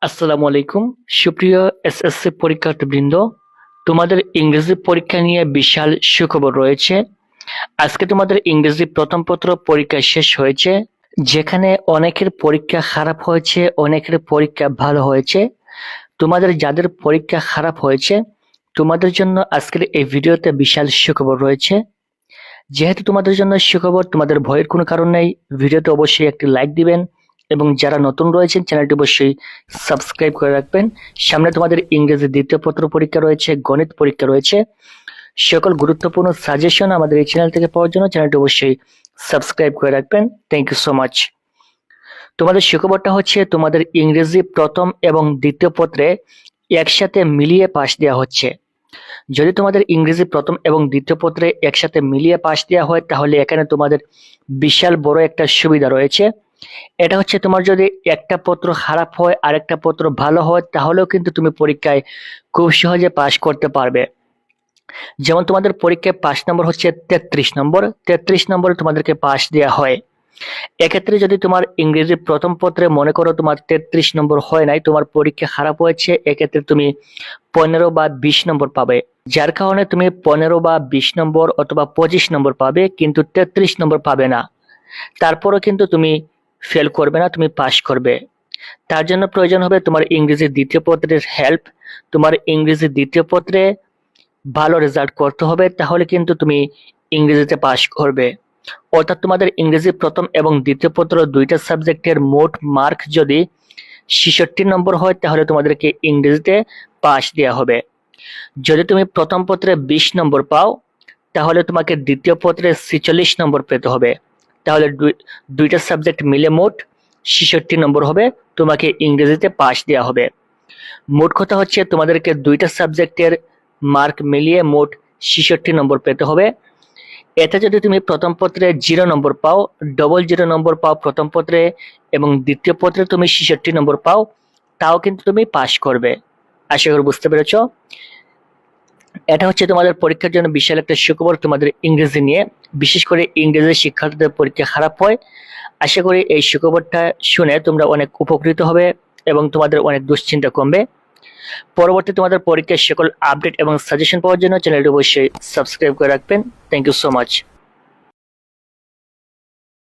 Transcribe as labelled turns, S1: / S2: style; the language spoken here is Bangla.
S1: আসসালামু আলাইকুম সুপ্রিয় এসএসসি পরীক্ষার্থীবৃন্দ, তোমাদের ইংরেজি পরীক্ষা নিয়ে বিশাল সুখবর রয়েছে। আজকে তোমাদের ইংরেজি প্রথম পত্র পরীক্ষা শেষ হয়েছে, যেখানে অনেকের পরীক্ষা খারাপ হয়েছে, অনেকের পরীক্ষা ভালো হয়েছে। তোমাদের যাদের পরীক্ষা খারাপ হয়েছে তোমাদের জন্য আজকের এই ভিডিওতে বিশাল সুখবর রয়েছে। যেহেতু তোমাদের জন্য সুখবর, তোমাদের ভয়ের কোনো কারণ নেই। ভিডিওতে অবশ্যই একটি লাইক দিবেন এবং যারা নতুন রয়েছেন চ্যানেলটি অবশ্যই সাবস্ক্রাইব করে রাখবেন। সামনে তোমাদের ইংরেজি দ্বিতীয় পত্র পরীক্ষা রয়েছে, গণিত পরীক্ষা রয়েছে। সকল গুরুত্বপূর্ণ সাজেশন আমাদের এই চ্যানেল থেকে পাওয়ার জন্য চ্যানেলটি অবশ্যই সাবস্ক্রাইব করে রাখবেন। Thank you so much. তোমাদের সুখবরটা হচ্ছে তোমাদের ইংরেজি প্রথম এবং দ্বিতীয় পত্রে একসাথে মিলিয়ে পাশ দেওয়া হচ্ছে। যদি তোমাদের ইংরেজি প্রথম এবং দ্বিতীয় পত্রে একসাথে মিলিয়ে পাশ দেওয়া হয় তাহলে এখানে তোমাদের বিশাল বড় একটা সুবিধা রয়েছে। এটা হচ্ছে তোমার যদি একটা পত্র খারাপ হয় আর একটা পত্র ভালো হয় তাহলেও কিন্তু তুমি পরীক্ষায় খুব সহজে পাশ করতে পারবে। যেমন তোমাদের পরীক্ষায় 5 নম্বর হচ্ছে 33 নম্বর, 33 নম্বরে তোমাদেরকে পাশ দেওয়া হয়। এক্ষেত্রে যদি তোমার ইংরেজি প্রথম পত্রে মনে করো তোমার 33 নম্বর হয় নাই, তোমার পরীক্ষা খারাপ হয়েছে, এক্ষেত্রে তুমি 15 বা 20 নম্বর পাবে। যার কারণে তুমি 15 বা 20 নম্বর অথবা 25 নম্বর পাবে, কিন্তু 33 নম্বর পাবে না। তারপরও কিন্তু তুমি ফেল করবে না, তুমি পাস করবে। তার জন্য প্রয়োজন হবে তোমার ইংরেজি দ্বিতীয় পত্রের হেল্প। তোমার ইংরেজি দ্বিতীয় পত্রে ভালো রেজাল্ট করতে হবে, তাহলে কিন্তু তুমি ইংরেজিতে পাস করবে। অর্থাৎ তোমাদের ইংরেজি প্রথম এবং দ্বিতীয় পত্র দুইটা সাবজেক্টের মোট মার্ক যদি 66 নম্বর হয় তাহলে তোমাদেরকে ইংরেজিতে পাস দেওয়া হবে। যদি তুমি প্রথম পত্রে 20 নম্বর পাও তাহলে তোমাকে দ্বিতীয় পত্রে 46 নম্বর পেতে হবে। তাহলে দুইটা সাবজেক্ট মিলে মোট 66 নম্বর হবে, তোমাকে ইংরেজিতে পাস দেওয়া হবে। মোট কথা হচ্ছে তোমাদেরকে দুইটা সাবজেক্টের মার্ক মিলিয়ে মোট 66 নম্বর পেতে হবে। এতে যদি তুমি প্রথম পত্রে 0 নম্বর পাও, 00 নম্বর পাও প্রথম পত্রে এবং দ্বিতীয় পত্রে তুমি 66 নম্বর পাও, তাও কিন্তু তুমি পাস করবে। আশা করি বুঝতে পেরেছ। এটা হচ্ছে তোমাদের পরীক্ষার জন্য বিশাল একটা সুখবর তোমাদের ইংরেজি নিয়ে। বিশেষ করে ইংরেজি শিক্ষার্থীদের পরীক্ষা খারাপ হয়। আশা করি এই সুখবরটা শুনে তোমরা অনেক উপকৃত হবে এবং তোমাদের অনেক দুশ্চিন্তা কমবে। পরবর্তী তোমাদের পরীক্ষার সকল আপডেট এবং সাজেশন পাওয়ার জন্য চ্যানেলটি অবশ্যই সাবস্ক্রাইব করে রাখবেন। Thank you so much.